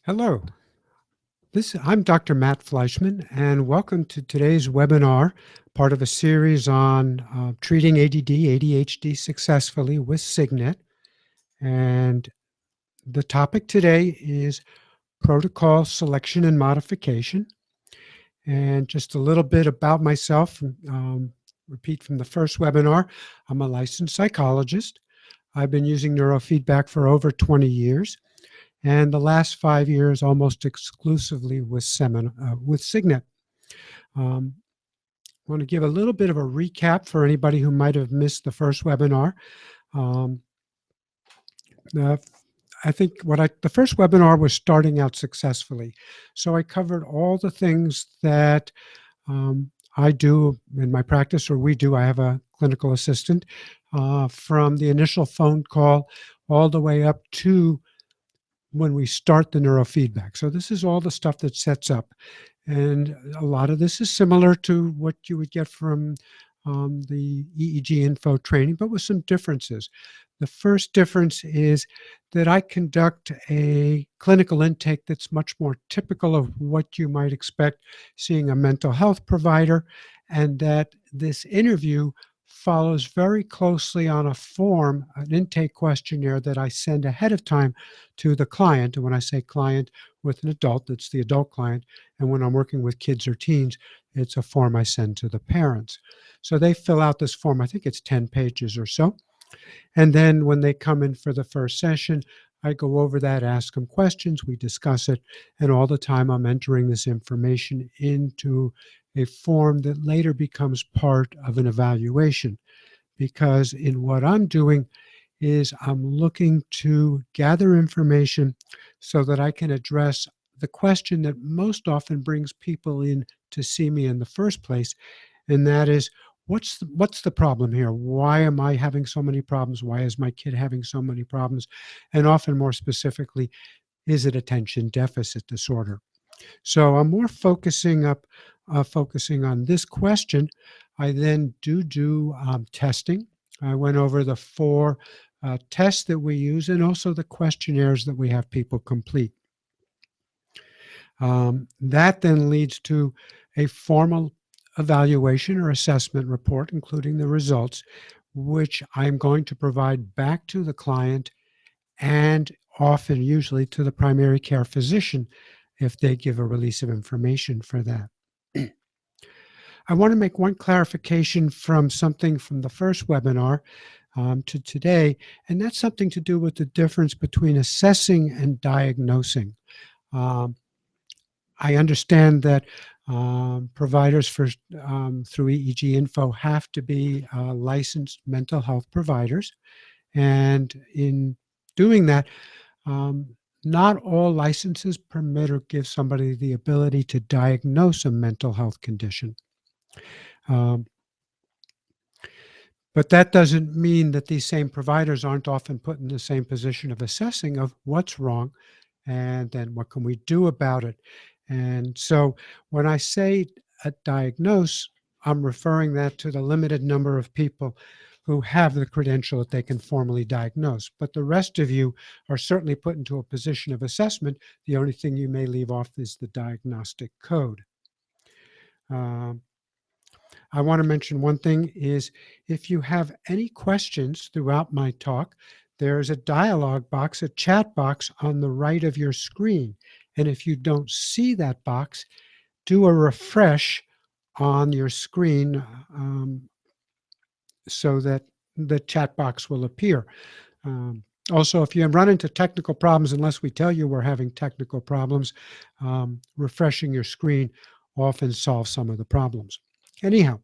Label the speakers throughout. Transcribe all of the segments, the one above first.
Speaker 1: Hello, I'm Dr. Matt Fleischman, and welcome to today's webinar, part of a series on treating ADD, ADHD successfully with Cygnet. And the topic today is protocol selection and modification. And just a little bit about myself, repeat from the first webinar, I'm a licensed psychologist. I've been using neurofeedback for over 20 years. And the last 5 years almost exclusively with Cygnet. I want to give a little bit of a recap for anybody who might have missed the first webinar. I think the first webinar was starting out successfully. So I covered all the things that I do in my practice, or we do. I have a clinical assistant, from the initial phone call all the way up to when we start the neurofeedback. So this is all the stuff that sets up. And a lot of this is similar to what you would get from the EEG info training, but with some differences. The first difference is that I conduct a clinical intake that's much more typical of what you might expect seeing a mental health provider, and that this interview follows very closely on a form, an intake questionnaire that I send ahead of time to the client. And when I say client with an adult, it's the adult client. And when I'm working with kids or teens, it's a form I send to the parents. So they fill out this form. I think it's 10 pages or so. And then when they come in for the first session, I go over that, ask them questions, we discuss it, and all the time I'm entering this information into a form that later becomes part of an evaluation. Because in what I'm doing is I'm looking to gather information so that I can address the question that most often brings people in to see me in the first place, and that is, what's the problem here? Why am I having so many problems? Why is my kid having so many problems? And often more specifically, is it attention deficit disorder? So I'm more focusing on this question. I then do testing. I went over the 4 tests that we use and also the questionnaires that we have people complete. That then leads to a formal evaluation or assessment report, including the results, which I'm going to provide back to the client and often, usually, to the primary care physician if they give a release of information for that. I want to make one clarification from something from the first webinar to today, and that's something to do with the difference between assessing and diagnosing. I understand that providers through EEG Info have to be licensed mental health providers. And in doing that, not all licenses permit or give somebody the ability to diagnose a mental health condition. But that doesn't mean that these same providers aren't often put in the same position of assessing of what's wrong and then what can we do about it. And so when I say diagnose, I'm referring that to the limited number of people who have the credential that they can formally diagnose. But the rest of you are certainly put into a position of assessment. The only thing you may leave off is the diagnostic code. I want to mention one thing is if you have any questions throughout my talk, there's a dialog box, a chat box on the right of your screen. And if you don't see that box, do a refresh on your screen so that the chat box will appear. Also, if you run into technical problems, unless we tell you we're having technical problems, refreshing your screen often solves some of the problems. Anyhow,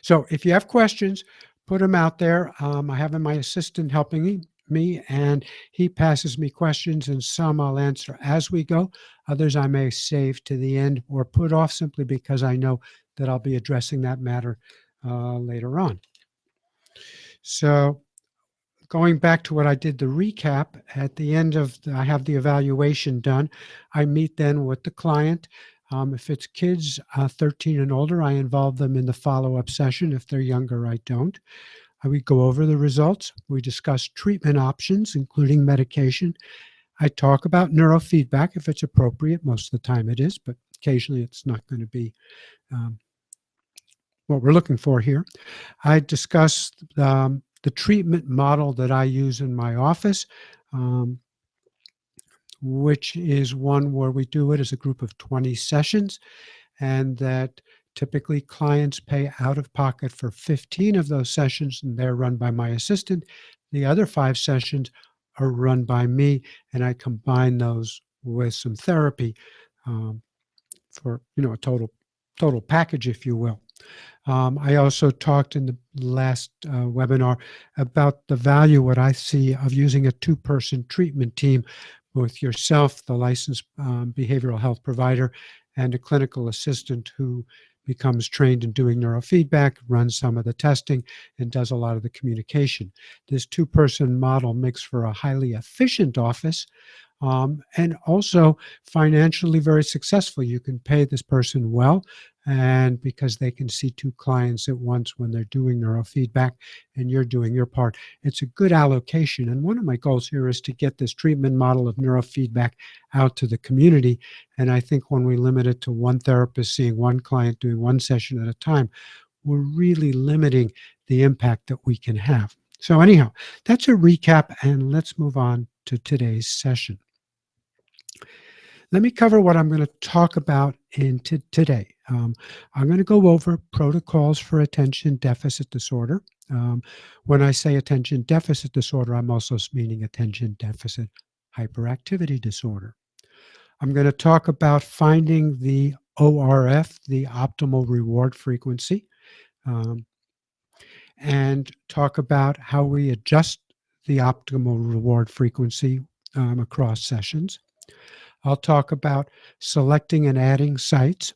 Speaker 1: so if you have questions, put them out there. I have my assistant helping me, and he passes me questions, and some I'll answer as we go. Others I may save to the end or put off simply because I know that I'll be addressing that matter later on. So going back to what I did, the recap, at the end of I have the evaluation done. I meet then with the client. If it's kids 13 and older, I involve them in the follow-up session. If they're younger, I don't. We go over the results. We discuss treatment options, including medication. I talk about neurofeedback if it's appropriate. Most of the time it is, but occasionally it's not going to be um, what we're looking for here. I discuss the treatment model that I use in my office, um, which is one where we do it as a group of 20 sessions, and that typically clients pay out of pocket for 15 of those sessions, and they're run by my assistant. The other 5 sessions are run by me, and I combine those with some therapy for a total package, if you will. I also talked in the last webinar about the value, what I see, of using a 2-person treatment team with yourself, the licensed behavioral health provider, and a clinical assistant who becomes trained in doing neurofeedback, runs some of the testing, and does a lot of the communication. This 2-person model makes for a highly efficient office, and also financially very successful. You can pay this person well, and because they can see 2 clients at once when they're doing neurofeedback and you're doing your part, it's a good allocation. And one of my goals here is to get this treatment model of neurofeedback out to the community. And I think when we limit it to one therapist seeing one client doing one session at a time, we're really limiting the impact that we can have. So anyhow, that's a recap, and let's move on to today's session. Let me cover what I'm going to talk about today. I'm going to go over protocols for attention deficit disorder. When I say attention deficit disorder, I'm also meaning attention deficit hyperactivity disorder. I'm going to talk about finding the ORF, the optimal reward frequency, and talk about how we adjust the optimal reward frequency across sessions. I'll talk about selecting and adding sites,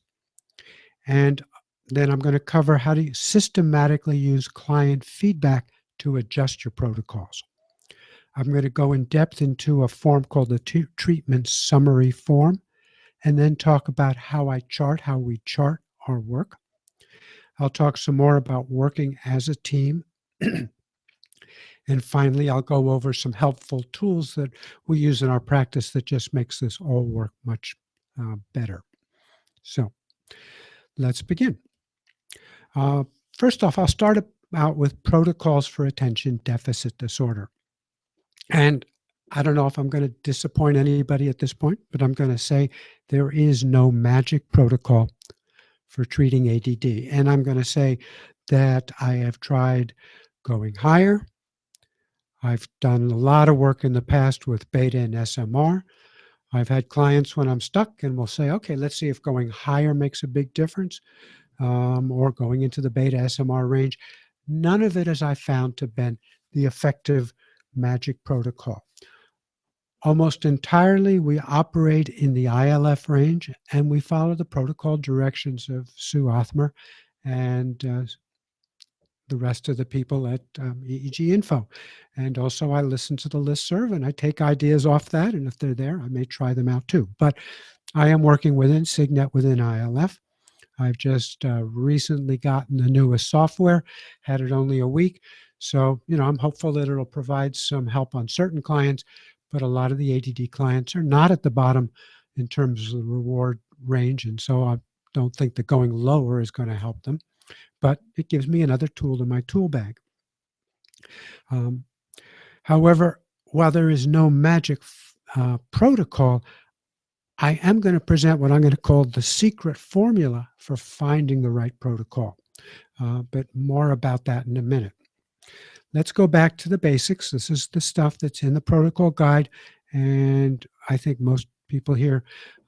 Speaker 1: and then I'm going to cover how to systematically use client feedback to adjust your protocols. I'm going to go in depth into a form called the treatment summary form, and then talk about how we chart our work. I'll talk some more about working as a team. And finally, I'll go over some helpful tools that we use in our practice that just makes this all work much better. So let's begin. First off, I'll start out with protocols for attention deficit disorder. And I don't know if I'm going to disappoint anybody at this point, but I'm going to say there is no magic protocol for treating ADD. And I'm going to say that I have tried going higher. I've done a lot of work in the past with beta and SMR. I've had clients when I'm stuck and we'll say, okay, let's see if going higher makes a big difference, or going into the beta SMR range. None of it has I found to been the effective magic protocol. Almost entirely, we operate in the ILF range, and we follow the protocol directions of Sue Othmer and the rest of the people at EEG Info. And also I listen to the listserv and I take ideas off that. And if they're there, I may try them out too. But I am working within Cygnet within ILF. I've just recently gotten the newest software, had it only a week. So, I'm hopeful that it'll provide some help on certain clients, but a lot of the ADD clients are not at the bottom in terms of the reward range. And so I don't think that going lower is going to help them. But it gives me another tool in my tool bag. However, while there is no magic protocol, I am going to present what I'm going to call the secret formula for finding the right protocol. But more about that in a minute. Let's go back to the basics. This is the stuff that's in the protocol guide, and I think most people here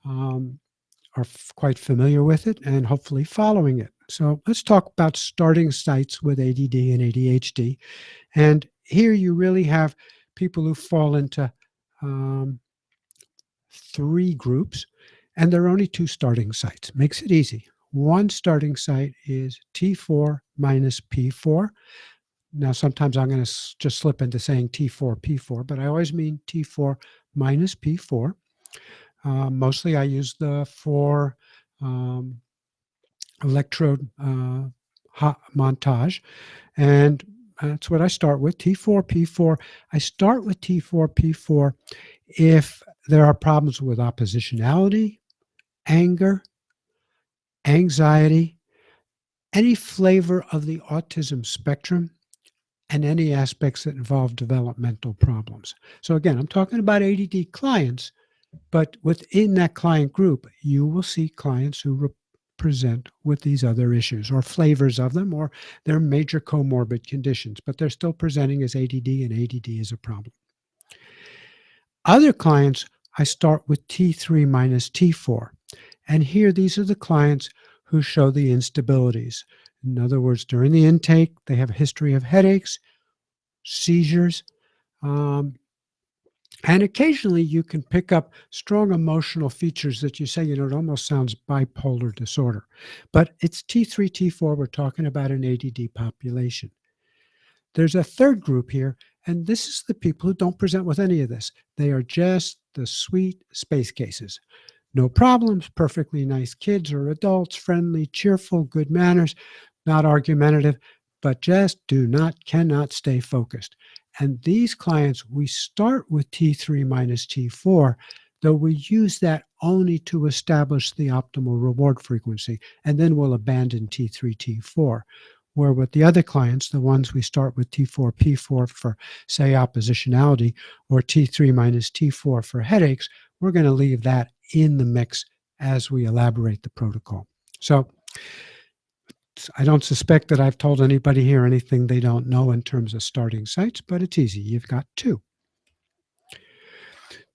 Speaker 1: are quite familiar with it and hopefully following it. So let's talk about starting sites with ADD and ADHD. And here you really have people who fall into 3 groups, and there are only 2 starting sites. Makes it easy. One starting site is T4 minus P4. Now, sometimes I'm going to just slip into saying T4, P4, but I always mean T4 minus P4. Mostly I use the 4 electrode montage. And That's what I start with, T4, P4. I start with T4, P4 if there are problems with oppositionality, anger, anxiety, any flavor of the autism spectrum, and any aspects that involve developmental problems. So again, I'm talking about ADD clients, but within that client group, you will see clients who present with these other issues or flavors of them, or they're major comorbid conditions, but they're still presenting as ADD, and ADD is a problem. Other clients, I start with T3 minus T4. And here, these are the clients who show the instabilities. In other words, during the intake, they have a history of headaches, seizures, and occasionally you can pick up strong emotional features that you say, it almost sounds bipolar disorder. But it's T3, T4, we're talking about an ADD population. There's a third group here, and this is the people who don't present with any of this. They are just the sweet space cases. No problems, perfectly nice kids or adults, friendly, cheerful, good manners, not argumentative, but just cannot stay focused. And these clients, we start with T3 minus T4, though we use that only to establish the optimal reward frequency, and then we'll abandon T3, T4. Where with the other clients, the ones we start with T4, P4 for, say, oppositionality, or T3 minus T4 for headaches, we're going to leave that in the mix as we elaborate the protocol. So I don't suspect that I've told anybody here anything they don't know in terms of starting sites, but it's easy. You've got two.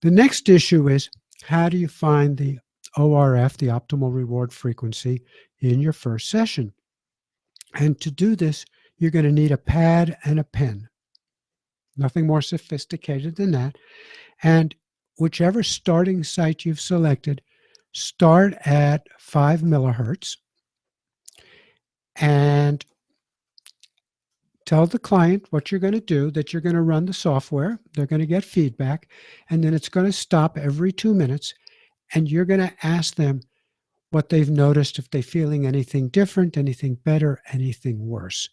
Speaker 1: The next issue is, how do you find the ORF, the optimal reward frequency, in your first session? And to do this, you're going to need a pad and a pen. Nothing more sophisticated than that. And whichever starting site you've selected, start at 5 millihertz and tell the client what you're going to do, that you're going to run the software. They're going to get feedback, and then it's going to stop every 2 minutes, and you're going to ask them what they've noticed, if they're feeling anything different, anything better, anything worse.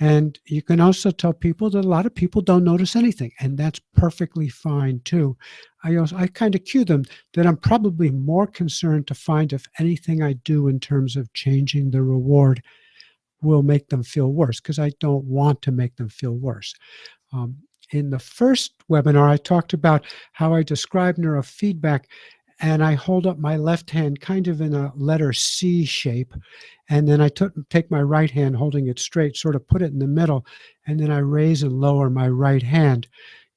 Speaker 1: And you can also tell people that a lot of people don't notice anything, and that's perfectly fine too. I kind of cue them that I'm probably more concerned to find if anything I do in terms of changing the reward will make them feel worse, because I don't want to make them feel worse. In the first webinar, I talked about how I describe neurofeedback, and I hold up my left hand kind of in a letter C shape, and then I take my right hand holding it straight, sort of put it in the middle, and then I raise and lower my right hand,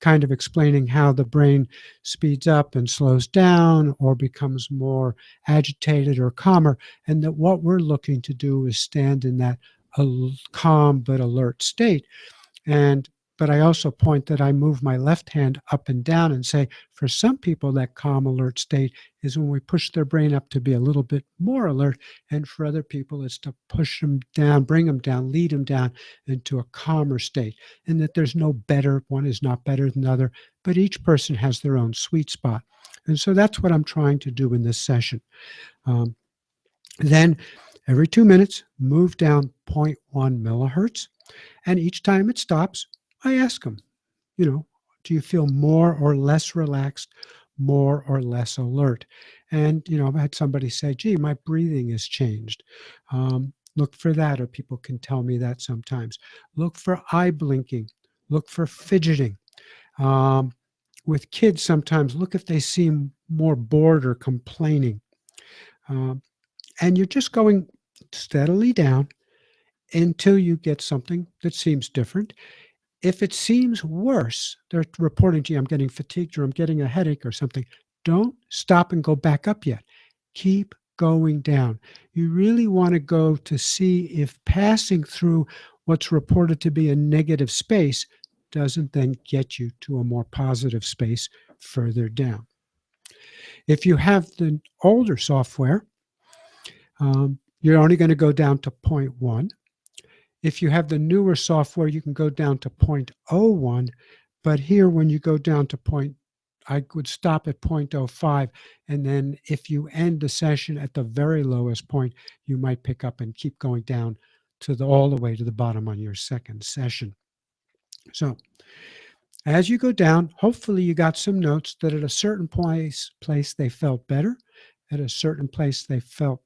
Speaker 1: kind of explaining how the brain speeds up and slows down or becomes more agitated or calmer, and that what we're looking to do is stand in that calm but alert state. But I also point that I move my left hand up and down and say, for some people, that calm, alert state is when we push their brain up to be a little bit more alert. And for other people, it's to push them down, bring them down, lead them down into a calmer state. And that there's no better, one is not better than the other, but each person has their own sweet spot. And so that's what I'm trying to do in this session. Then every 2 minutes, move down 0.1 millihertz. And each time it stops, I ask them, do you feel more or less relaxed, more or less alert? And, I've had somebody say, gee, my breathing has changed. Look for that, or people can tell me that sometimes. Look for eye blinking. Look for fidgeting. With kids, sometimes look if they seem more bored or complaining. And you're just going steadily down until you get something that seems different. If it seems worse, they're reporting, gee, I'm getting fatigued, or I'm getting a headache or something, don't stop and go back up yet. Keep going down. You really want to go to see if passing through what's reported to be a negative space doesn't then get you to a more positive space further down. If you have the older software, you're only going to go down to 0.1. If you have the newer software, you can go down to 0.01, but here when you go down to I would stop at 0.05, and then if you end the session at the very lowest point, you might pick up and keep going down to all the way to the bottom on your second session. So as you go down, hopefully you got some notes that at a certain place they felt better, at a certain place they felt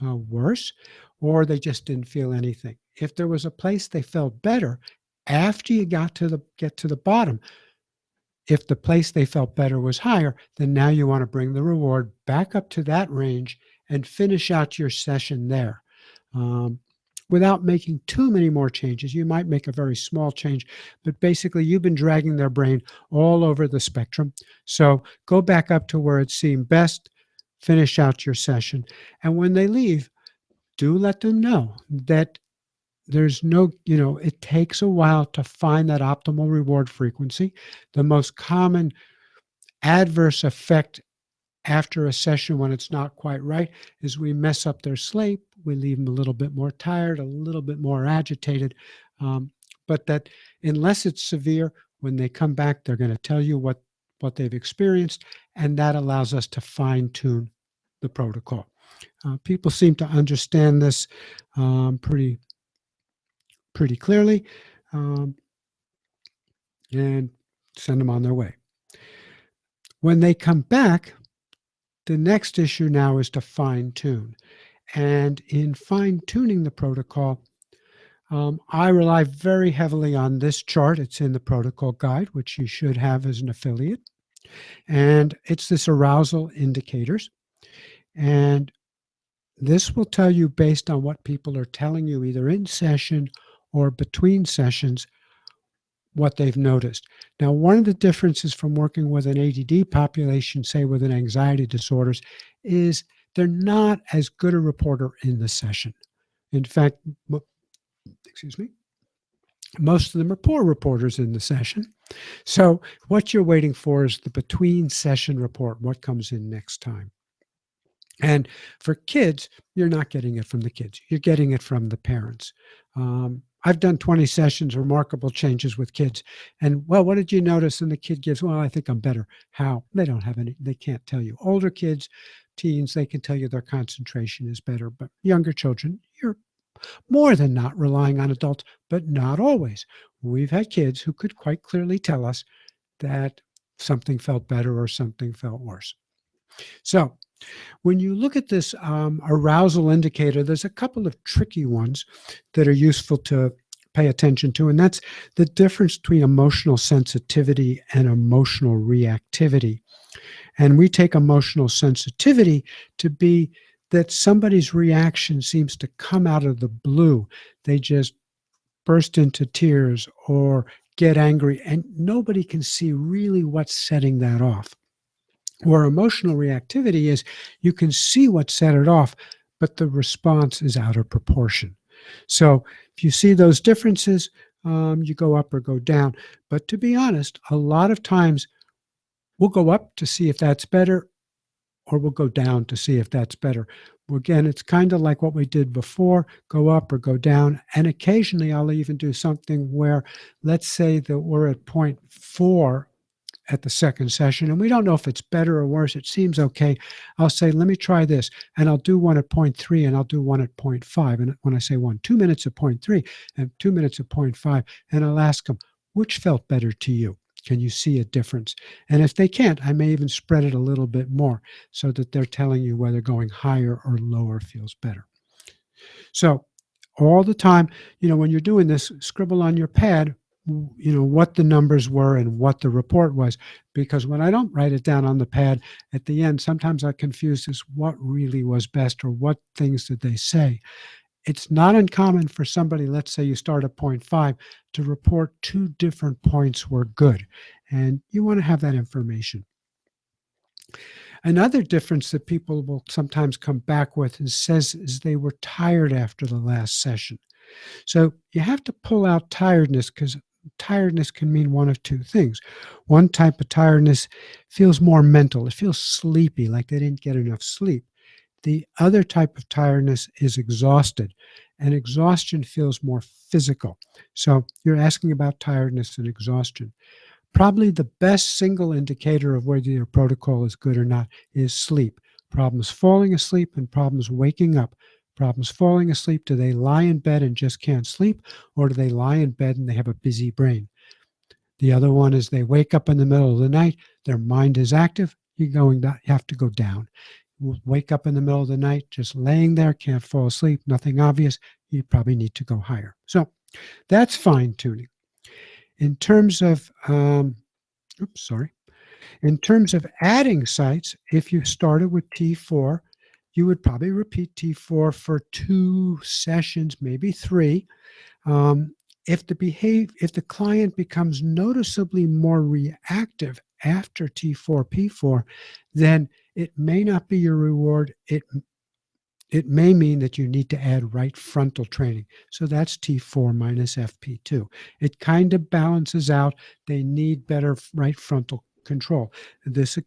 Speaker 1: worse, or they just didn't feel anything. If there was a place they felt better, after you get to the bottom, if the place they felt better was higher, then now you want to bring the reward back up to that range and finish out your session there. Um, Without making too many more changes. You might make a very small change, but basically you've been dragging their brain all over the spectrum. So go back up to where it seemed best, finish out your session. And when they leave, do let them know that there's no, it takes a while to find that optimal reward frequency. The most common adverse effect after a session when it's not quite right is we mess up their sleep. We leave them a little bit more tired, a little bit more agitated. But that unless it's severe, when they come back, they're going to tell you what they've experienced, and that allows us to fine tune the protocol. People seem to understand this pretty clearly, um, and send them on their way. When they come back, the next issue now is to fine tune. And in fine tuning the protocol, I rely very heavily on this chart. It's in the protocol guide, which you should have as an affiliate. And it's this arousal indicators. And this will tell you, based on what people are telling you, either in session or between sessions, what they've noticed. Now, one of the differences from working with an ADD population, say with an anxiety disorders, is they're not as good a reporter in the session. In fact, excuse me, most of them are poor reporters in the session. So what you're waiting for is the between session report, what comes in next time. And for kids, you're not getting it from the kids. You're getting it from the parents. I've done 20 sessions, remarkable changes with kids. And, well, what did you notice? And the kid gives, well, I think I'm better. How? They don't have any, they can't tell you. Older kids, teens, they can tell you their concentration is better. But younger children, you're more than not relying on adults, but not always. We've had kids who could quite clearly tell us that something felt better or something felt worse. So when you look at this arousal indicator, there's a couple of tricky ones that are useful to pay attention to, and that's the difference between emotional sensitivity and emotional reactivity. And we take emotional sensitivity to be that somebody's reaction seems to come out of the blue. They just burst into tears or get angry, and nobody can see really what's setting that off. Where emotional reactivity is, you can see what set it off, but the response is out of proportion. So if you see those differences, you go up or go down. But to be honest, a lot of times we'll go up to see if that's better, or we'll go down to see if that's better. Again, it's kind of like what we did before, go up or go down. And occasionally I'll even do something where, let's say that we're at 0.4 at the second session, and we don't know if it's better or worse. It seems okay. I'll say, let me try this. And I'll do one at 0.3 and I'll do one at 0.5. And when I say 2 minutes at 0.3 and 2 minutes at 0.5, and I'll ask them, which felt better to you? Can you see a difference? And if they can't, I may even spread it a little bit more so that they're telling you whether going higher or lower feels better. So all the time, when you're doing this, scribble on your pad, what the numbers were and what the report was. Because when I don't write it down on the pad at the end, sometimes I confuse as what really was best or what things did they say. It's not uncommon for somebody, let's say you start at 0.5, to report 2 different points were good. And you want to have that information. Another difference that people will sometimes come back with is they were tired after the last session. So you have to pull out tiredness, because tiredness can mean one of two things. One type of tiredness feels more mental. It feels sleepy, like they didn't get enough sleep. The other type of tiredness is exhausted, and exhaustion feels more physical. So you're asking about tiredness and exhaustion. Probably the best single indicator of whether your protocol is good or not is sleep. Problems falling asleep and problems waking up problems falling asleep? Do they lie in bed and just can't sleep? Or do they lie in bed and they have a busy brain? The other one is they wake up in the middle of the night, their mind is active, you have to go down. Wake up in the middle of the night, just laying there, can't fall asleep, nothing obvious, you probably need to go higher. So that's fine tuning. In terms of, oops, sorry. In terms of adding sites, if you started with T4, you would probably repeat T4 for 2 sessions, maybe 3. If the client becomes noticeably more reactive after T4, P4, then it may not be your reward. It may mean that you need to add right frontal training. So that's T4 minus FP2. It kind of balances out. They need better right frontal control. This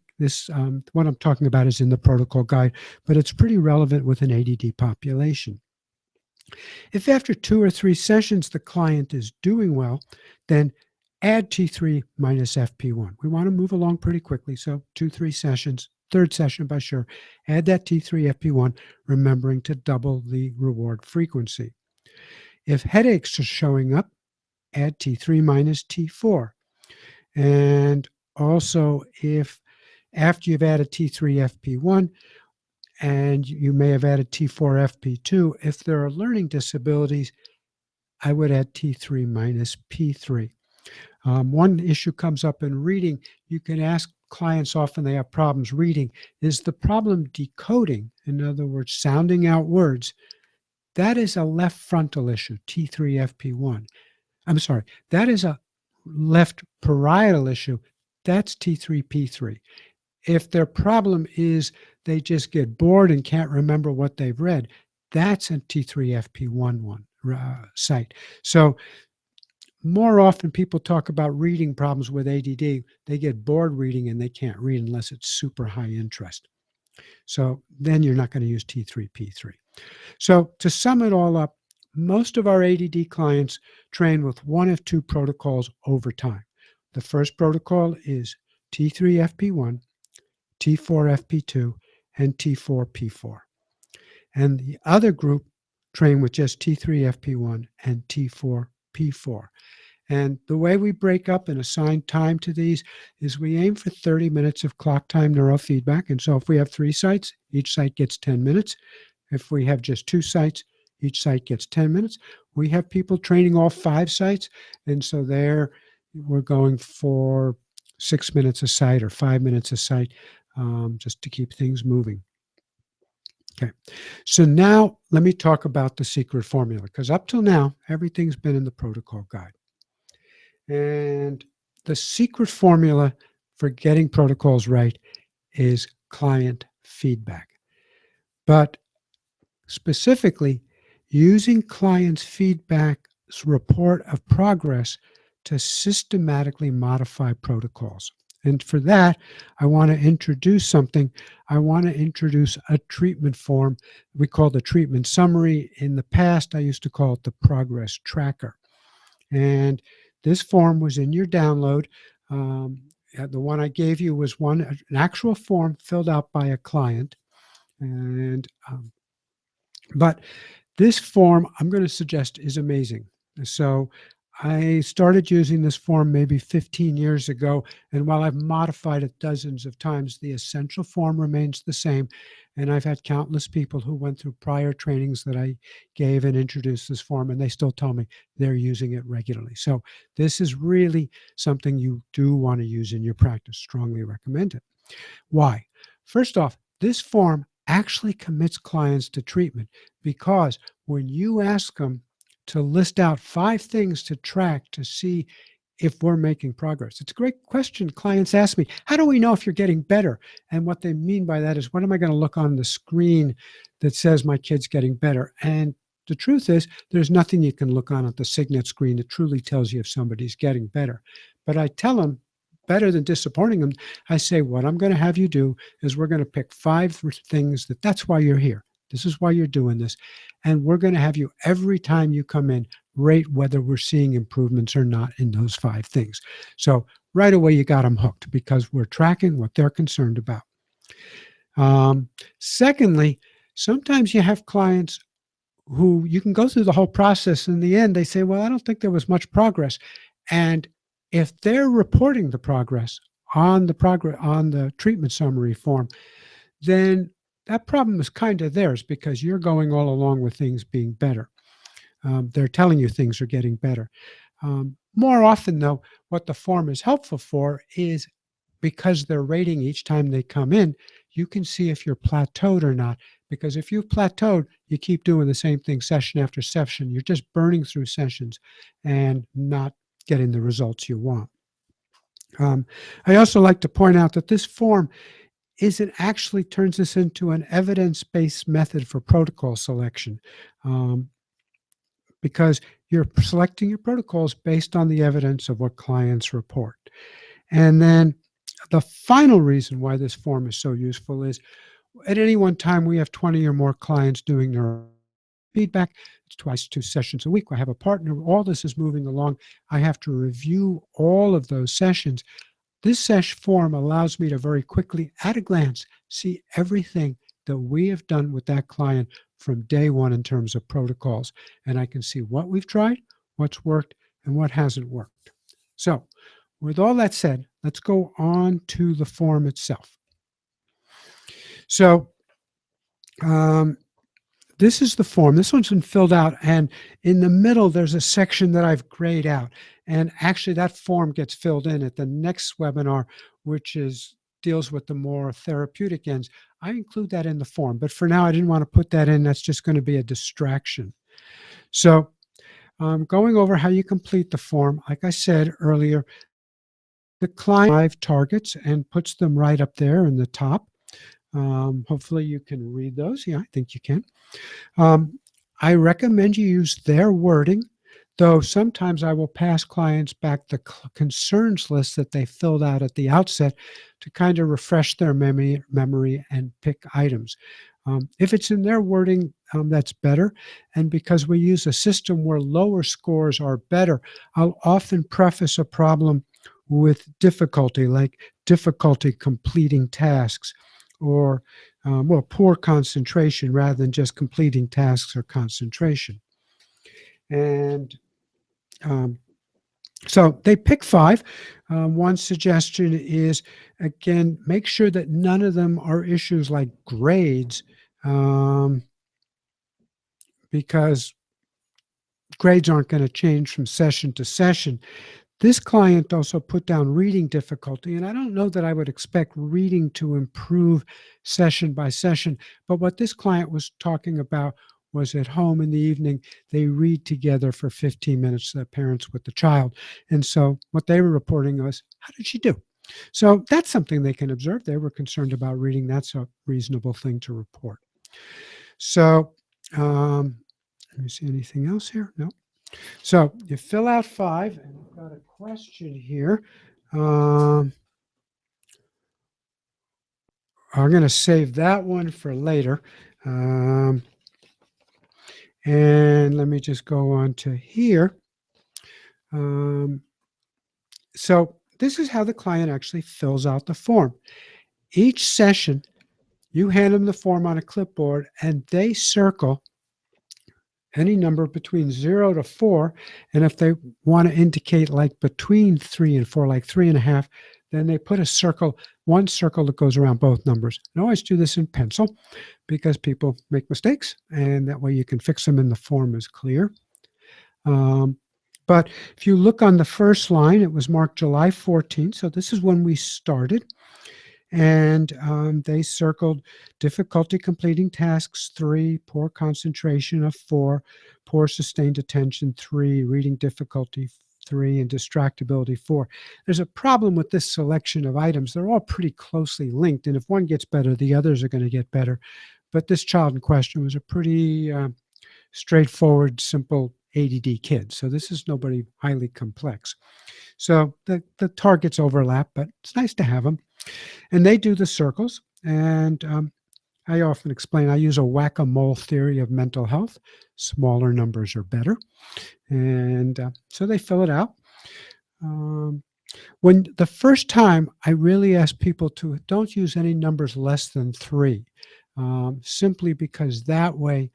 Speaker 1: what I'm talking about is in the protocol guide, but it's pretty relevant with an ADD population. If after 2 or 3 sessions the client is doing well, then add T3 minus FP1. We want to move along pretty quickly, so 2, 3 sessions, third session by sure, add that T3 FP1, remembering to double the reward frequency. If headaches are showing up, add T3 minus T4. And also, if after you've added T3 FP1, and you may have added T4 FP2, if there are learning disabilities, I would add T3 minus P3. One issue comes up in reading. You can ask clients, often they have problems reading. Is the problem decoding? In other words, sounding out words. That is a left frontal issue, T3 FP1. I'm sorry, that is a left parietal issue. That's T3 P3. If their problem is they just get bored and can't remember what they've read, that's a T3FP11 site. So more often people talk about reading problems with ADD. They get bored reading and they can't read unless it's super high interest. So then you're not going to use T3P3. So to sum it all up, most of our ADD clients train with one of 2 protocols over time. The first protocol is T3FP1, T4FP2, and T4P4. And the other group train with just T3FP1 and T4P4. And the way we break up and assign time to these is we aim for 30 minutes of clock time neurofeedback. And so if we have 3 sites, each site gets 10 minutes. If we have just 2 sites, each site gets 10 minutes. We have people training all 5 sites. And so there we're going for 6 minutes a site or 5 minutes a site, just to keep things moving. Okay, so now let me talk about the secret formula, because up till now, everything's been in the protocol guide. And the secret formula for getting protocols right is client feedback. But specifically, using clients' feedback's report of progress to systematically modify protocols. And for that, I want to introduce something. I want to introduce a treatment form. We call the treatment summary. In the past, I used to call it the progress tracker. And this form was in your download. The one I gave you was an actual form filled out by a client. And but this form, I'm going to suggest, is amazing. So I started using this form maybe 15 years ago, and while I've modified it dozens of times, the essential form remains the same. And I've had countless people who went through prior trainings that I gave and introduced this form, and they still tell me they're using it regularly. So this is really something you do want to use in your practice. Strongly recommend it. Why? First off, this form actually commits clients to treatment, because when you ask them to list out 5 things to track to see if we're making progress. It's a great question. Clients ask me, how do we know if you're getting better? And what they mean by that is, what am I going to look on the screen that says my kid's getting better? And the truth is, there's nothing you can look on at the Cygnet screen that truly tells you if somebody's getting better. But I tell them, better than disappointing them, I say, what I'm going to have you do is we're going to pick 5 things that's why you're here. This is why you're doing this. And we're going to have you, every time you come in, rate whether we're seeing improvements or not in those 5 things. So right away, you got them hooked, because we're tracking what they're concerned about. Secondly, sometimes you have clients who you can go through the whole process. In the end, they say, well, I don't think there was much progress. And if they're reporting the progress on the treatment summary form, then that problem is kind of theirs because you're going all along with things being better. They're telling you things are getting better. More often, though, what the form is helpful for is because they're rating each time they come in, you can see if you're plateaued or not. Because if you've plateaued, you keep doing the same thing session after session. You're just burning through sessions and not getting the results you want. I also like to point out that this form actually turns this into an evidence-based method for protocol selection. Because you're selecting your protocols based on the evidence of what clients report. And then the final reason why this form is so useful is at any one time, we have 20 or more clients doing neurofeedback. It's twice 2 sessions a week. I have a partner. All this is moving along. I have to review all of those sessions. This sesh form allows me to very quickly, at a glance, see everything that we have done with that client from day one in terms of protocols. And I can see what we've tried, what's worked, and what hasn't worked. So with all that said, let's go on to the form itself. So this is the form. This one's been filled out, and in the middle, there's a section that I've grayed out. And actually, that form gets filled in at the next webinar, which deals with the more therapeutic ends. I include that in the form, but for now, I didn't want to put that in. That's just going to be a distraction. So going over how you complete the form, like I said earlier, the client 5 targets and puts them right up there in the top. Hopefully you can read those. Yeah, I think you can. I recommend you use their wording, though sometimes I will pass clients back the concerns list that they filled out at the outset to kind of refresh their memory and pick items. If it's in their wording, that's better. And because we use a system where lower scores are better, I'll often preface a problem with difficulty, like difficulty completing tasks, or poor concentration rather than just completing tasks or concentration. And so they pick 5. One suggestion is, again, make sure that none of them are issues like grades, because grades aren't going to change from session to session. This client also put down reading difficulty, and I don't know that I would expect reading to improve session by session, but what this client was talking about was at home in the evening, they read together for 15 minutes, the parents with the child. And so what they were reporting was, how did she do? So that's something they can observe. They were concerned about reading. That's a reasonable thing to report. So let me see anything else here. No. So you fill out 5, and I've got a question here. I'm going to save that one for later. And let me just go on to here. So this is how the client actually fills out the form. Each session, you hand them the form on a clipboard, and they circle any number between 0 to 4. And if they want to indicate like between 3 and 4, like 3.5, then they put a circle, one circle that goes around both numbers. And always do this in pencil because people make mistakes, and that way you can fix them and the form is clear. But if you look on the first line, it was marked July 14th. So this is when we started. And they circled difficulty completing tasks 3, poor concentration of 4, poor sustained attention 3, reading difficulty 3, and distractibility 4. There's a problem with this selection of items. They're all pretty closely linked, and if one gets better, the others are going to get better. But this child in question was a pretty straightforward, simple ADD kid. So this is nobody highly complex. So the targets overlap, but it's nice to have them. And they do the circles. And I often explain, I use a whack-a-mole theory of mental health. Smaller numbers are better. And so they fill it out. When the first time, I really ask people to don't use any numbers less than 3, simply because that way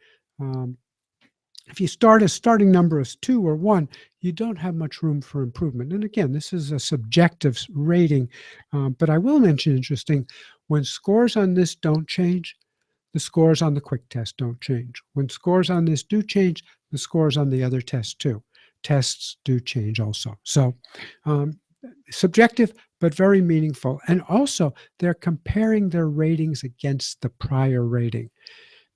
Speaker 1: If you start a starting number as 2 or 1, you don't have much room for improvement. And again, this is a subjective rating, but I will mention, interesting, when scores on this don't change, the scores on the quick test don't change. When scores on this do change, the scores on the other tests too. Tests do change also. So um, subjective, but very meaningful. And also, they're comparing their ratings against the prior rating.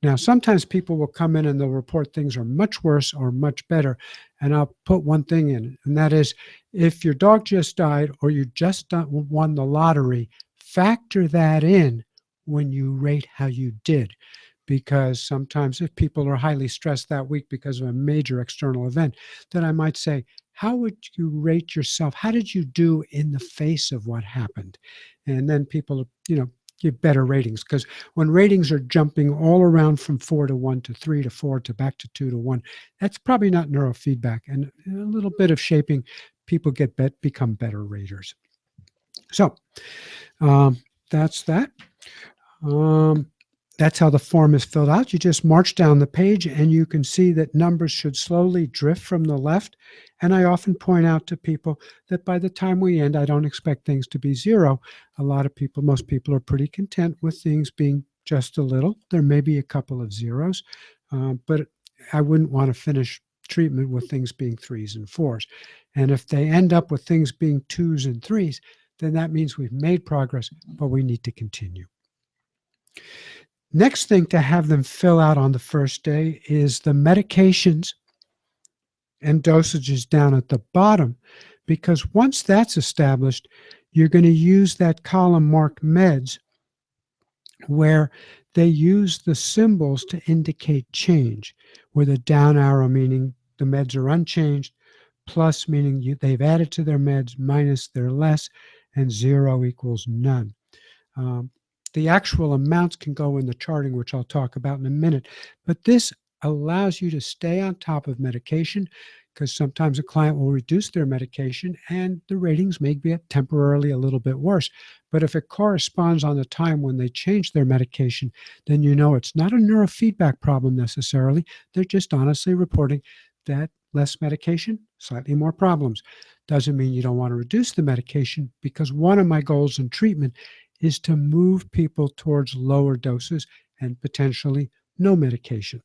Speaker 1: Now, sometimes people will come in and they'll report things are much worse or much better. And I'll put one thing in, and that is if your dog just died or you just won the lottery, factor that in when you rate how you did. Because sometimes if people are highly stressed that week because of a major external event, then I might say, how would you rate yourself? How did you do in the face of what happened? And then people, give better ratings, because when ratings are jumping all around from 4 to 1 to 3 to 4 to back to 2 to 1, that's probably not neurofeedback. And a little bit of shaping, people become better raters. So that's that. That's how the form is filled out. You just march down the page and you can see that numbers should slowly drift from the left. And I often point out to people that by the time we end, I don't expect things to be 0. Most people are pretty content with things being just a little. There may be a couple of zeros, but I wouldn't want to finish treatment with things being 3s and 4s. And if they end up with things being 2s and 3s, then that means we've made progress, but we need to continue. Next thing to have them fill out on the first day is the medications and dosages down at the bottom, because once that's established, you're going to use that column marked meds where they use the symbols to indicate change, with a down arrow meaning the meds are unchanged, plus meaning they've added to their meds, minus they're less, and 0 equals none. The actual amounts can go in the charting, which I'll talk about in a minute, but this allows you to stay on top of medication, because sometimes a client will reduce their medication and the ratings may be temporarily a little bit worse. But if it corresponds on the time when they change their medication, then you know it's not a neurofeedback problem necessarily. They're just honestly reporting that less medication, slightly more problems. Doesn't mean you don't want to reduce the medication, because one of my goals in treatment is to move people towards lower doses and potentially no medication.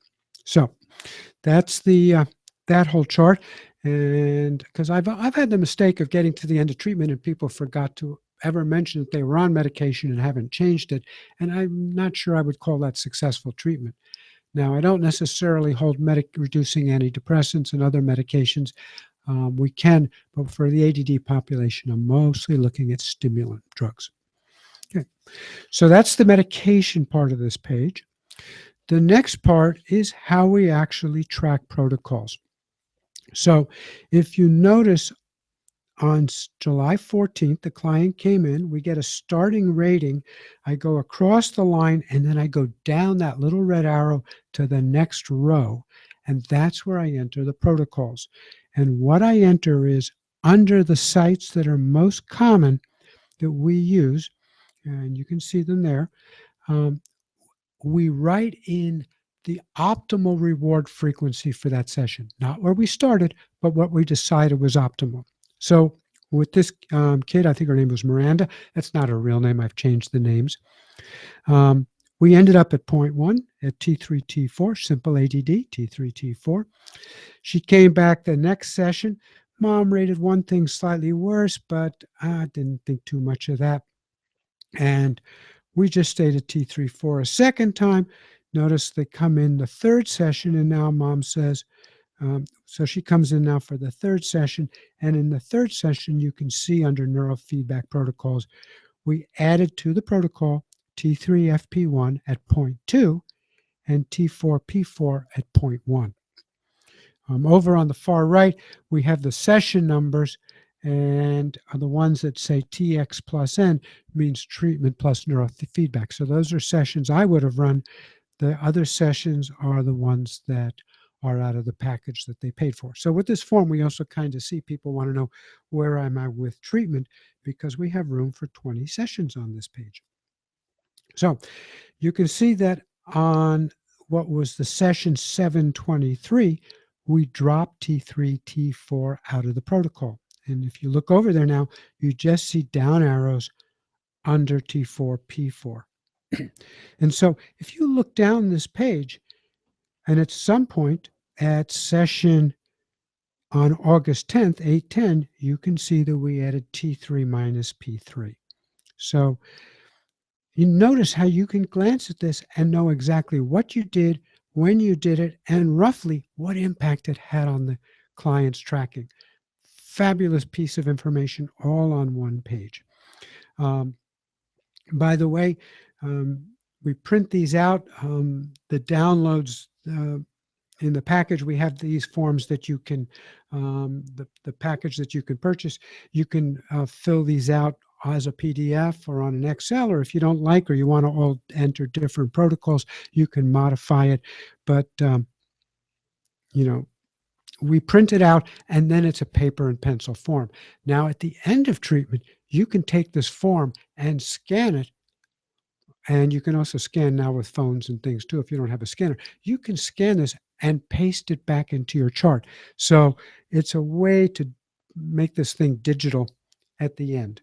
Speaker 1: So that's that whole chart. And because I've had the mistake of getting to the end of treatment and people forgot to ever mention that they were on medication and haven't changed it. And I'm not sure I would call that successful treatment. Now, I don't necessarily hold reducing antidepressants and other medications. We can, but for the ADD population, I'm mostly looking at stimulant drugs. Okay. So that's the medication part of this page. The next part is how we actually track protocols. So if you notice, on July 14th, the client came in, we get a starting rating. I go across the line and then I go down that little red arrow to the next row. And that's where I enter the protocols. And what I enter is under the sites that are most common that we use, and you can see them there. We write in the optimal reward frequency for that session, not where we started, but what we decided was optimal. So with this kid, I think her name was Miranda. That's not her real name. I've changed the names. We ended up at 0.1 at T3, T4, simple ADD, T3, T4. She came back the next session. Mom rated one thing slightly worse, but I didn't think too much of that. And we just stayed at T3 for a second time. Notice they come in the third session, and now Mom says, so she comes in now for the third session. And in the third session, you can see under neurofeedback protocols, we added to the protocol T3FP1 at 0.2 and T4P4 at 0.1. Over on the far right, we have the session numbers, and the ones that say TX plus N means treatment plus neurofeedback. So those are sessions I would have run. The other sessions are the ones that are out of the package that they paid for. So with this form, we also kind of see people want to know, where am I with treatment, because we have room for 20 sessions on this page. So you can see that on what was the session 723, we drop T3, T4 out of the protocol. And if you look over there now, you just see down arrows under T4, P4. And so if you look down this page, and at some point at session on August 10th, 8:10, you can see that we added T3 minus P3. So you notice how you can glance at this and know exactly what you did, when you did it, and roughly what impact it had on the client's tracking. Fabulous piece of information all on one page. By the way, we print these out. The downloads in the package, we have these forms that you can, the package that you can purchase. You can fill these out as a PDF or on an Excel, or if you don't like or you want to all enter different protocols, you can modify it. But, we print it out and then it's a paper and pencil form. Now, at the end of treatment, you can take this form and scan it. And you can also scan now with phones and things too. If you don't have a scanner, you can scan this and paste it back into your chart. So it's a way to make this thing digital at the end.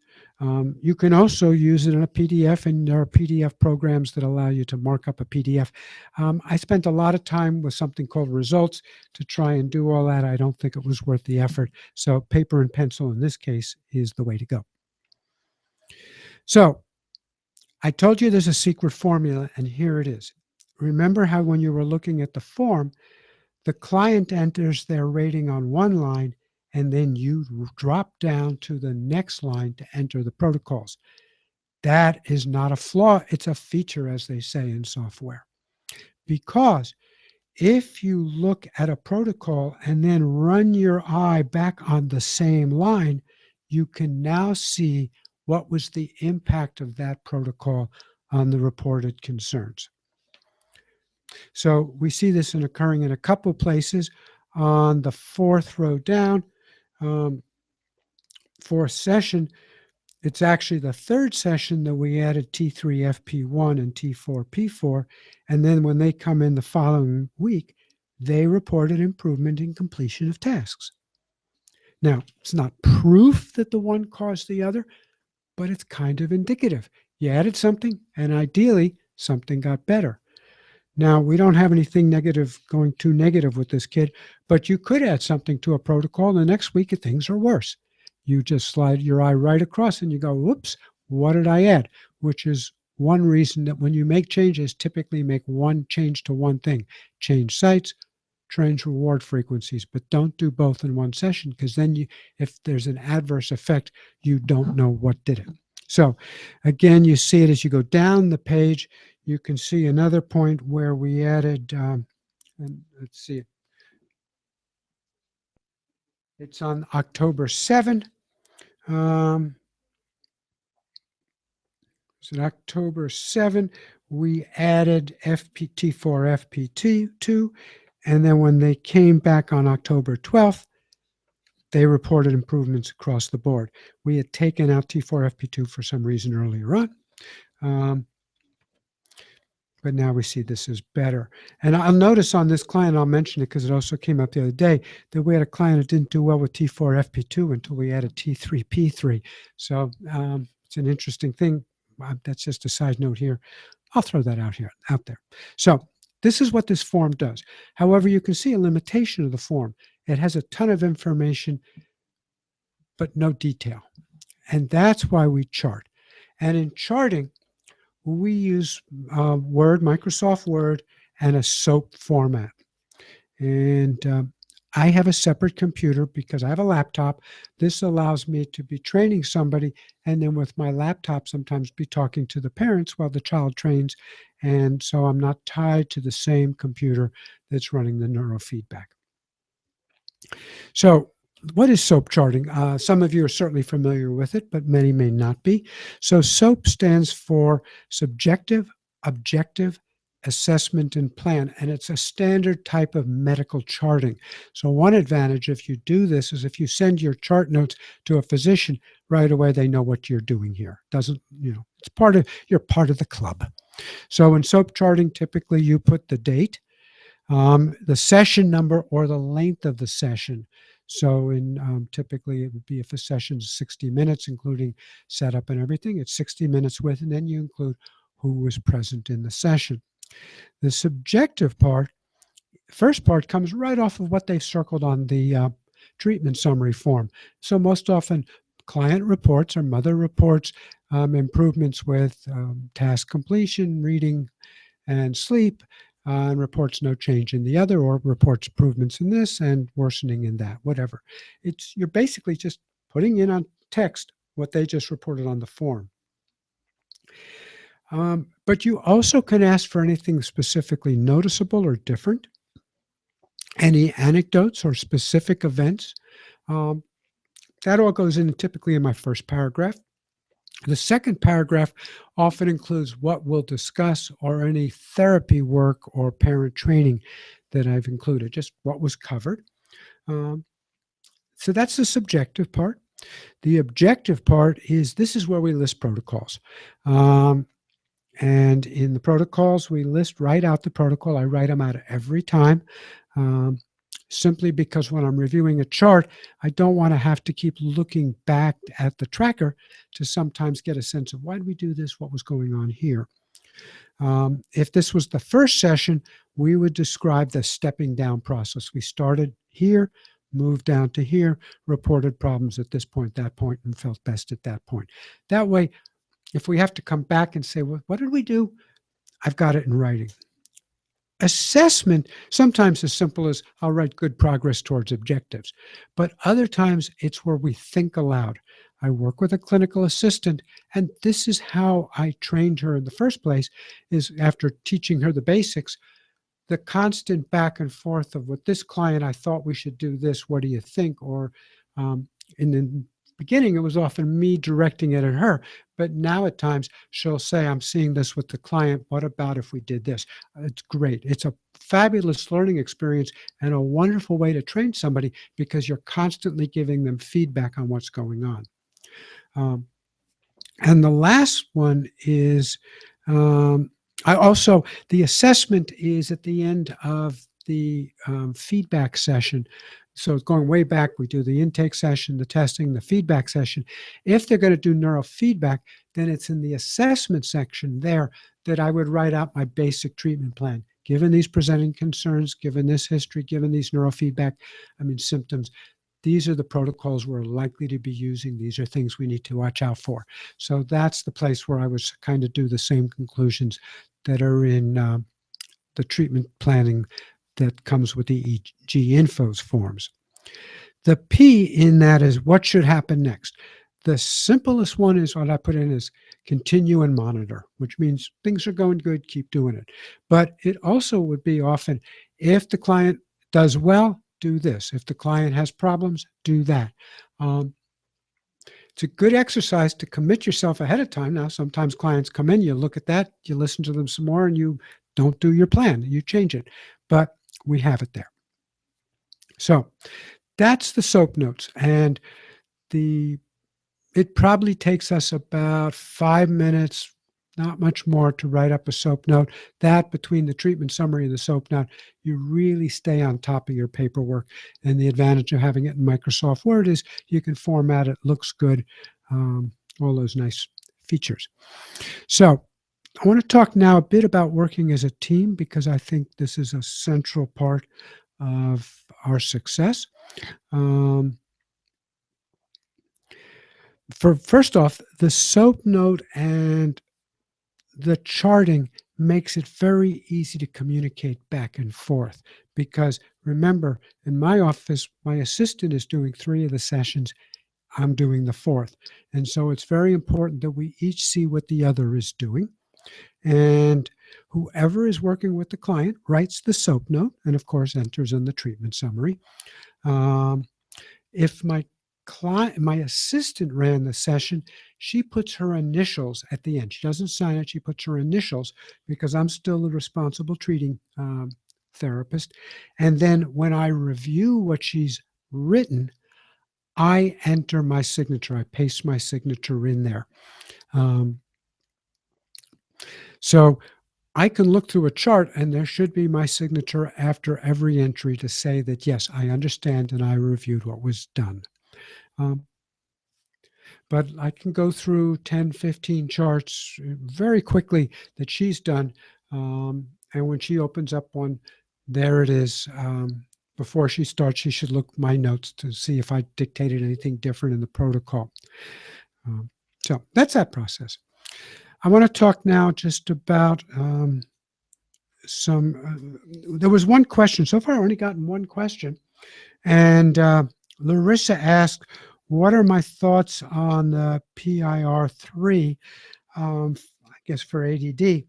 Speaker 1: You can also use it in a PDF, and there are PDF programs that allow you to mark up a PDF. I spent a lot of time with something called Results to try and do all that. I don't think it was worth the effort. So paper and pencil in this case is the way to go. So I told you there's a secret formula, and here it is. Remember how when you were looking at the form, the client enters their rating on one line, and then you drop down to the next line to enter the protocols. That is not a flaw. It's a feature, as they say in software. Because if you look at a protocol and then run your eye back on the same line, you can now see what was the impact of that protocol on the reported concerns. So we see this occurring in a couple places. On the fourth row down, fourth session, it's actually the third session that we added T3FP1 and T4P4. And then when they come in the following week, they reported improvement in completion of tasks. Now, it's not proof that the one caused the other, but it's kind of indicative. You added something, and ideally, something got better. Now, we don't have anything negative going too negative with this kid, but you could add something to a protocol, and the next week things are worse. You just slide your eye right across and you go, whoops, what did I add? Which is one reason that when you make changes, typically make one change to one thing. Change sites, change reward frequencies, but don't do both in one session, because then if there's an adverse effect, you don't know what did it. So again, you see it as you go down the page. You can see another point where we added, and let's see, it's on October 7. So October 7, we added FPT4, FPT2, and then when they came back on October 12th, they reported improvements across the board. We had taken out T4, FP2 for some reason earlier on, but now we see this is better. And I'll notice on this client, I'll mention it because it also came up the other day, that we had a client that didn't do well with T4, FP2 until we added T3, P3. So it's an interesting thing. That's just a side note here. I'll throw that out there. So this is what this form does. However, you can see a limitation of the form. It has a ton of information, but no detail. And that's why we chart. And in charting, we use Word, Microsoft Word, and a SOAP format. And I have a separate computer because I have a laptop. This allows me to be training somebody, and then with my laptop sometimes be talking to the parents while the child trains. And so I'm not tied to the same computer that's running the neurofeedback. So what is SOAP charting? Some of you are certainly familiar with it, but many may not be. So SOAP stands for Subjective, Objective, Assessment, and Plan, and it's a standard type of medical charting. So one advantage if you do this is if you send your chart notes to a physician, right away they know what you're doing here. You're part of the club. So in SOAP charting, typically you put the date, The session number or the length of the session. So typically it would be if a session is 60 minutes, including setup and everything, it's 60 minutes with, and then you include who was present in the session. The subjective part, first part, comes right off of what they've circled on the treatment summary form. So most often client reports or mother reports improvements with task completion, reading, and sleep, and reports no change in the other, or reports improvements in this and worsening in that, whatever. You're basically just putting in on text what they just reported on the form. But you also can ask for anything specifically noticeable or different, any anecdotes or specific events. Um, that all goes in typically in my first paragraph. The second paragraph often includes what we'll discuss or any therapy work or parent training that I've included, just what was covered. Um, so that's the subjective part. The objective part is this is where we list protocols. And in the protocols, we list right out the protocol. I write them out every time. Um, simply because when I'm reviewing a chart, I don't want to have to keep looking back at the tracker to sometimes get a sense of why did we do this, what was going on here. If this was the first session, we would describe the stepping down process. We started here, moved down to here, reported problems at this point, that point, and felt best at that point. That way, if we have to come back and say, well, what did we do? I've got it in writing. Assessment, sometimes as simple as I'll write good progress towards objectives, but other times it's where we think aloud. I work with a clinical assistant, and this is how I trained her in the first place, is after teaching her the basics, the constant back and forth of with this client, I thought we should do this. What do you think? Or in the beginning, it was often me directing it at her. But now at times she'll say, I'm seeing this with the client. What about if we did this? It's great. It's a fabulous learning experience and a wonderful way to train somebody because you're constantly giving them feedback on what's going on. And the last one is the assessment is at the end of the feedback session. So going way back, we do the intake session, the testing, the feedback session. If they're going to do neurofeedback, then it's in the assessment section there that I would write out my basic treatment plan. Given these presenting concerns, given this history, given these symptoms, these are the protocols we're likely to be using. These are things we need to watch out for. So that's the place where I would kind of do the same conclusions that are in the treatment planning that comes with the EG Infos forms. The P in that is what should happen next. The simplest one is what I put in is continue and monitor, which means things are going good, keep doing it. But it also would be often if the client does well, do this. If the client has problems, do that. It's a good exercise to commit yourself ahead of time. Now, sometimes clients come in, you look at that, you listen to them some more, and you don't do your plan. You change it. But we have it there. So that's the SOAP notes. And it probably takes us about 5 minutes, not much more, to write up a SOAP note. That between the treatment summary and the SOAP note, you really stay on top of your paperwork. And the advantage of having it in Microsoft Word is you can format it, looks good, all those nice features. So I want to talk now a bit about working as a team because I think this is a central part of our success. First off, the SOAP note and the charting makes it very easy to communicate back and forth because remember, in my office, my assistant is doing 3 of the sessions. I'm doing the 4th. And so it's very important that we each see what the other is doing. And whoever is working with the client writes the SOAP note and, of course, enters in the treatment summary. If my assistant ran the session, she puts her initials at the end. She doesn't sign it. She puts her initials because I'm still the responsible treating therapist. And then when I review what she's written, I enter my signature. I paste my signature in there. So I can look through a chart and there should be my signature after every entry to say that, yes, I understand and I reviewed what was done. Um, but I can go through 10, 15 charts very quickly that she's done. And when she opens up one, there it is. Before she starts, she should look my notes to see if I dictated anything different in the protocol. Um, so that's that process. I want to talk now just about there was one question. So far, I've only gotten one question. And Larissa asked, what are my thoughts on the PIR3, I guess for ADD?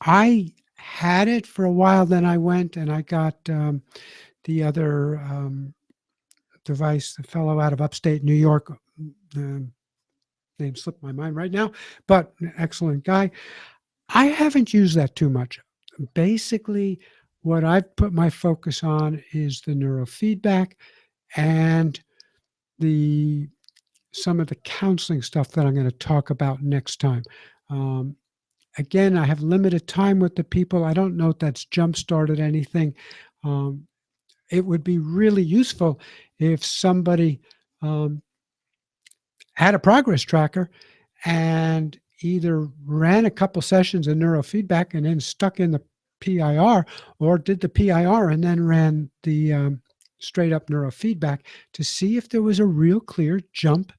Speaker 1: I had it for a while, then I went and I got the other device, the fellow out of upstate New York, name slipped my mind right now, but an excellent guy. I haven't used that too much. Basically, what I've put my focus on is the neurofeedback and some of the counseling stuff that I'm going to talk about next time. Um, Again, I have limited time with the people. I don't know if that's jump-started anything. Um, it would be really useful if somebody had a progress tracker and either ran a couple sessions of neurofeedback and then stuck in the PIR, or did the PIR and then ran the straight up neurofeedback to see if there was a real clear jump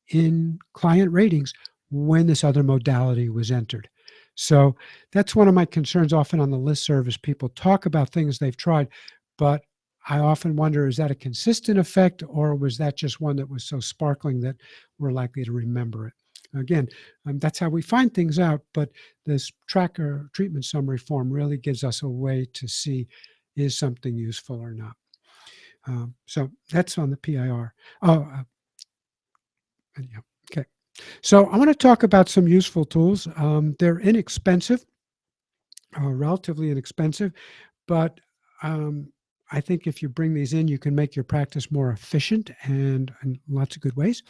Speaker 1: in client ratings when this other modality was entered. So that's one of my concerns often on the listserv is people talk about things they've tried, but I often wonder, is that a consistent effect or was that just one that was so sparkling that we're likely to remember it? Again, that's how we find things out, but this tracker treatment summary form really gives us a way to see is something useful or not. So that's on the PIR. Oh, yeah. Okay. So I want to talk about some useful tools. They're inexpensive, relatively inexpensive, but I think if you bring these in, you can make your practice more efficient and in lots of good ways.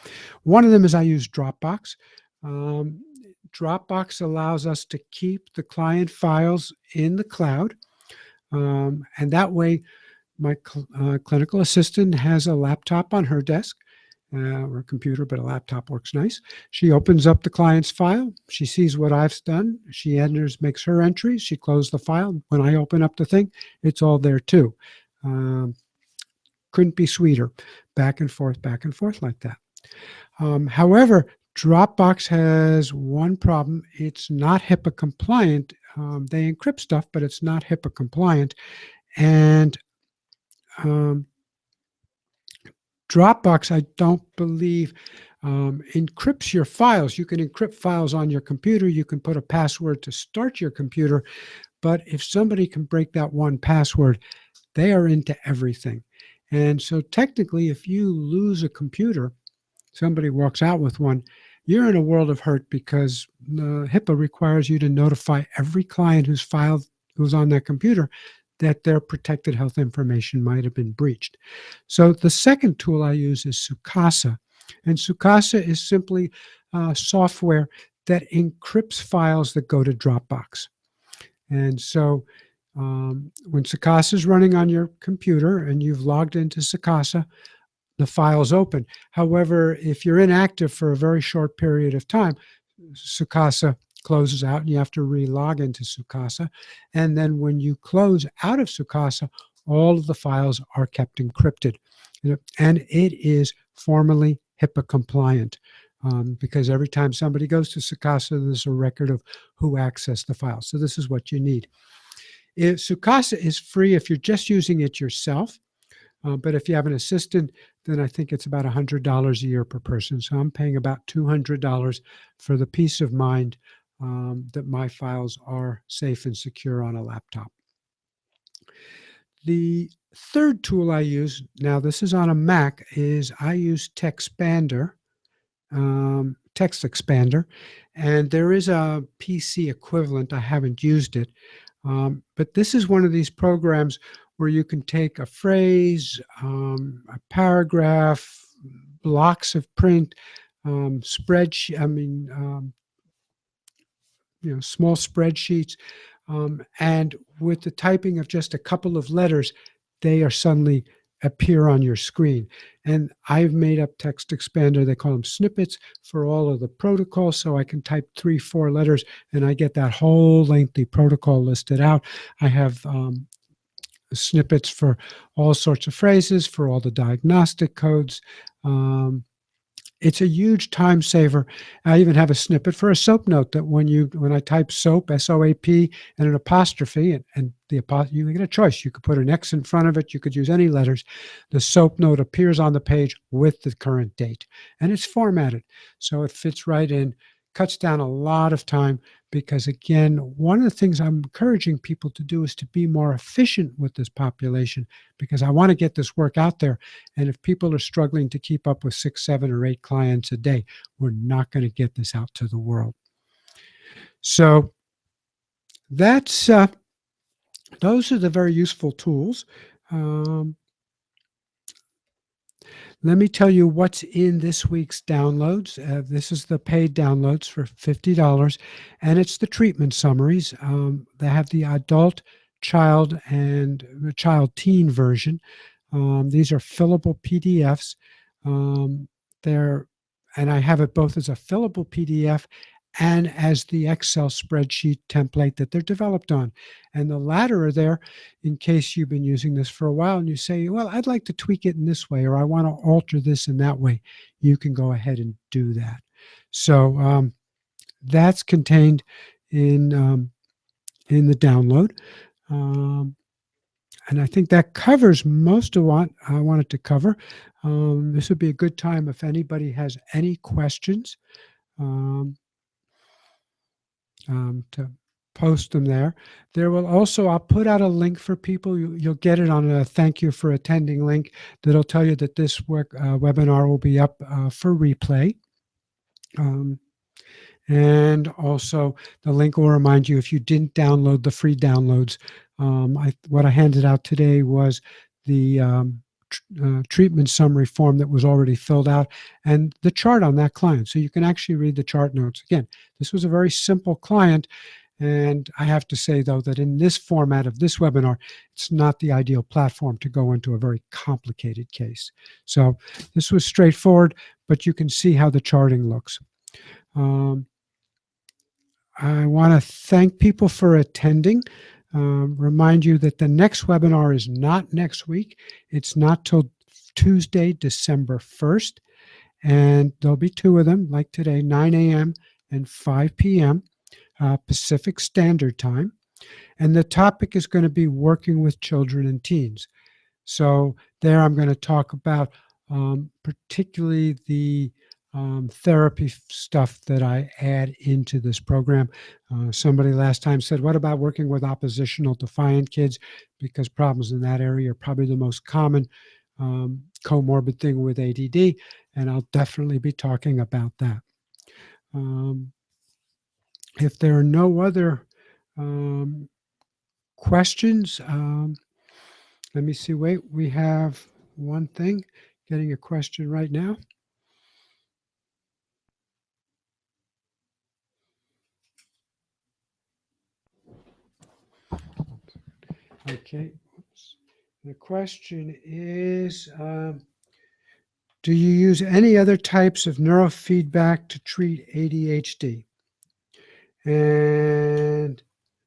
Speaker 1: One of them is I use Dropbox. Um, Dropbox allows us to keep the client files in the cloud. And that way, my clinical assistant has a laptop on her desk or a computer, but a laptop works nice. She opens up the client's file. She sees what I've done. She enters, makes her entries. She closes the file. When I open up the thing, it's all there too. Couldn't be sweeter. Back and forth like that. However, Dropbox has one problem. It's not HIPAA compliant. They encrypt stuff, but it's not HIPAA compliant. And Dropbox, I don't believe, encrypts your files. You can encrypt files on your computer. You can put a password to start your computer. But if somebody can break that one password, they are into everything. And so technically, if you lose a computer, somebody walks out with one, you're in a world of hurt because HIPAA requires you to notify every client who's on that computer that their protected health information might have been breached. So the second tool I use is Sukasa. And Sukasa is simply software that encrypts files that go to Dropbox. And so when Sukasa is running on your computer and you've logged into Sukasa, the file's open. However, if you're inactive for a very short period of time, Sukasa closes out and you have to re-log into Sukasa. And then when you close out of Sukasa, all of the files are kept encrypted. And it is formally HIPAA compliant because every time somebody goes to Sukasa, there's a record of who accessed the file. So this is what you need. Sukasa is free if you're just using it yourself. But if you have an assistant, then I think it's about $100 a year per person. So I'm paying about $200 for the peace of mind that my files are safe and secure on a laptop. The third tool I use, now this is on a Mac, is I use TextExpander, and there is a PC equivalent. I haven't used it. But this is one of these programs where you can take a phrase, a paragraph, blocks of print, small spreadsheets, and with the typing of just a couple of letters, they are suddenly appear on your screen. And I've made up text expander, they call them snippets, for all of the protocols, so I can type 3, 4 letters and I get that whole lengthy protocol listed out. I have snippets for all sorts of phrases, for all the diagnostic codes. Um, it's a huge time saver. I even have a snippet for a soap note that when I type soap, SOAP, and an apostrophe, and you get a choice. You could put an X in front of it. You could use any letters. The soap note appears on the page with the current date, and it's formatted, so it fits right in. Cuts down a lot of time because, again, one of the things I'm encouraging people to do is to be more efficient with this population, because I want to get this work out there. And if people are struggling to keep up with 6, 7, or 8 clients a day, we're not going to get this out to the world. So that's those are the very useful tools. Um, Let me tell you what's in this week's downloads. This is the paid downloads for $50, and it's the treatment summaries. They have the adult, child, and the child teen version. These are fillable PDFs. Um, they're and I have it both as a fillable PDF and as the Excel spreadsheet template that they're developed on. And the latter are there in case you've been using this for a while and you say, well, I'd like to tweak it in this way, or I want to alter this in that way. You can go ahead and do that. So that's contained in the download. And I think that covers most of what I wanted to cover. This would be a good time if anybody has any questions. Um, to post them there. There will also, I'll put out a link for people. You'll get it on a thank you for attending link that'll tell you that this webinar will be up for replay. And also the link will remind you if you didn't download the free downloads. What I handed out today was the treatment summary form that was already filled out and the chart on that client. So you can actually read the chart notes. Again, this was a very simple client. And I have to say, though, that in this format of this webinar, it's not the ideal platform to go into a very complicated case. So this was straightforward, but you can see how the charting looks. I want to thank people for attending. Remind you that the next webinar is not next week. It's not till Tuesday, December 1st. And there'll be 2 of them, like today, 9 a.m. and 5 p.m. Pacific Standard Time. And the topic is going to be working with children and teens. So there I'm going to talk about particularly the therapy stuff that I add into this program. Somebody last time said, what about working with oppositional defiant kids? Because problems in that area are probably the most common comorbid thing with ADD, and I'll definitely be talking about that. If there are no other questions, let me see. Wait, we have one thing, getting a question right now. Okay. Oops. The question is, do you use any other types of neurofeedback to treat ADHD? And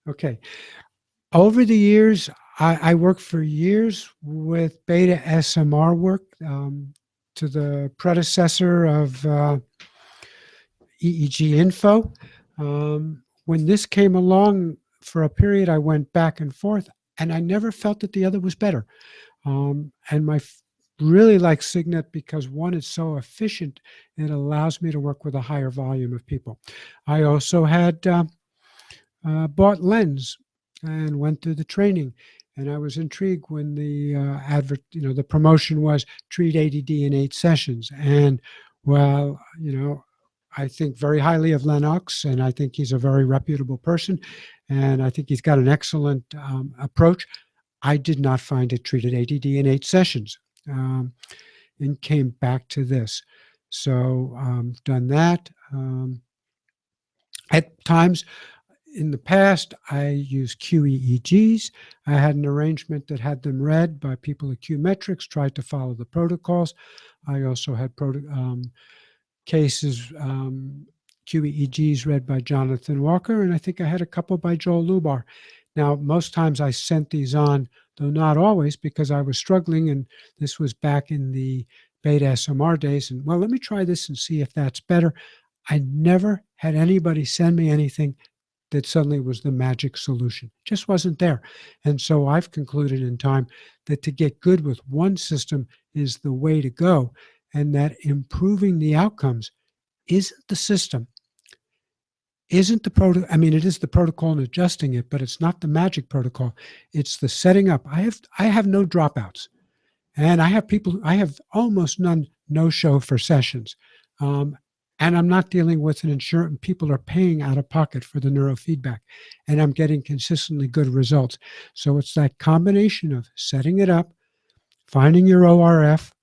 Speaker 1: okay, over the years, I worked for years with beta SMR work to the predecessor of EEG info. When this came along for a period, I went back and forth, and I never felt that the other was better. And really like Cygnet because, one, it's so efficient. It allows me to work with a higher volume of people. I also had bought Lens and went through the training. And I was intrigued when the the promotion was treat ADD in 8 sessions. And well, I think very highly of Lennox, and I think he's a very reputable person, and I think he's got an excellent approach. I did not find it treated ADD in 8 sessions, and came back to this. So done that. At times, In the past, I used QEEGs. I had an arrangement that had them read by people at Qmetrics, tried to follow the protocols. I also had cases, QEEGs read by Jonathan Walker, and I think I had a couple by Joel Lubar. Now, most times I sent these on, though not always, because I was struggling, and this was back in the beta SMR days. And, well, let me try this and see if that's better. I never had anybody send me anything that suddenly was the magic solution. It just wasn't there. And so I've concluded in time that to get good with one system is the way to go, and that improving the outcomes isn't the system, isn't the protocol. I mean, it is the protocol and adjusting it, but it's not the magic protocol. It's the setting up. I have no dropouts, and I have almost none no-show for sessions. And I'm not dealing with an insurance. People are paying out of pocket for the neurofeedback, and I'm getting consistently good results. So it's that combination of setting it up, finding your ORF,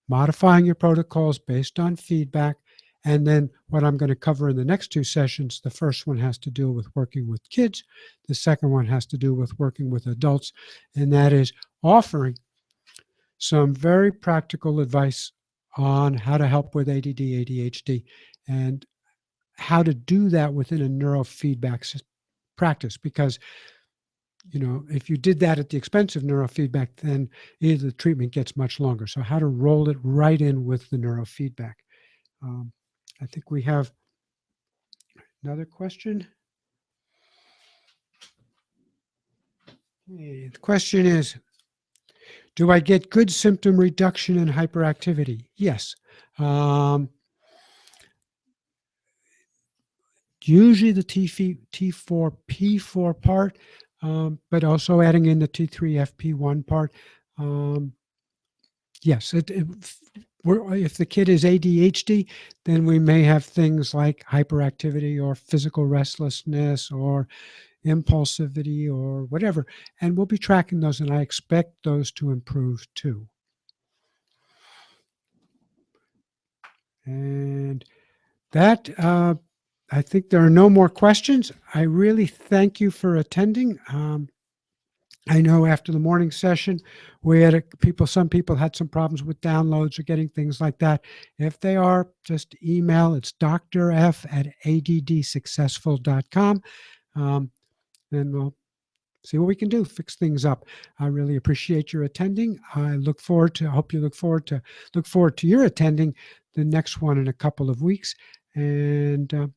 Speaker 1: modifying your protocols based on feedback, and then what I'm going to cover in the next two sessions. The first one has to do with working with kids. The second one has to do with working with adults, and that is offering some very practical advice on how to help with ADD, ADHD, and how to do that within a neurofeedback practice. Because, if you did that at the expense of neurofeedback, then either the treatment gets much longer. So how to roll it right in with the neurofeedback. I think we have another question. The question is, do I get good symptom reduction in hyperactivity? Yes. Usually the T4, P4 part, but also adding in the T3FP1 part. Yes, if the kid is ADHD, then we may have things like hyperactivity or physical restlessness or impulsivity or whatever, and we'll be tracking those, and I expect those to improve too. And that, I think there are no more questions. I really thank you for attending. I know after the morning session, we had some people had some problems with downloads or getting things like that. If they are, just email. It's drf@addsuccessful.com. And we'll see what we can do, fix things up. I really appreciate your attending. I look forward to your attending the next one in a couple of weeks. And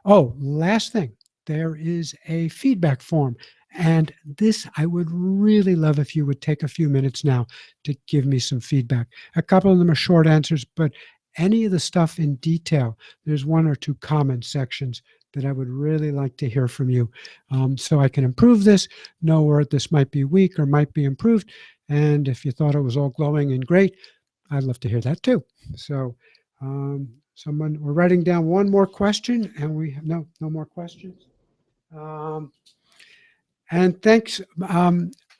Speaker 1: last thing, there is a feedback form. And this, I would really love if you would take a few minutes now to give me some feedback. A couple of them are short answers, but any of the stuff in detail, there's one or two comment sections that I would really like to hear from you, so I can improve this, know where this might be weak or might be improved. And if you thought it was all glowing and great, I'd love to hear that too. So we're writing down one more question, and we have no more questions. And thanks.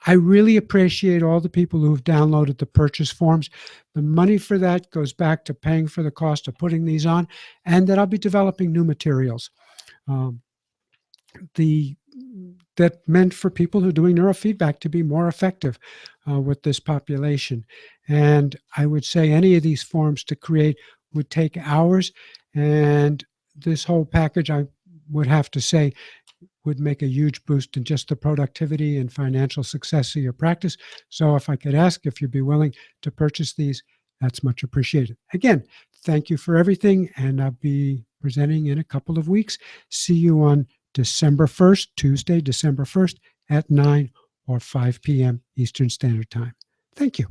Speaker 1: I really appreciate all the people who have downloaded the purchase forms. The money for that goes back to paying for the cost of putting these on, and that I'll be developing new materials. That meant for people who are doing neurofeedback to be more effective with this population. And I would say any of these forms to create would take hours, and this whole package, I would have to say, would make a huge boost in just the productivity and financial success of your practice. So if I could ask if you'd be willing to purchase these, that's much appreciated. Again, thank you for everything, and I'll be presenting in a couple of weeks. See you on December 1st, Tuesday, December 1st at 9 or 5 p.m. Eastern Standard Time. Thank you.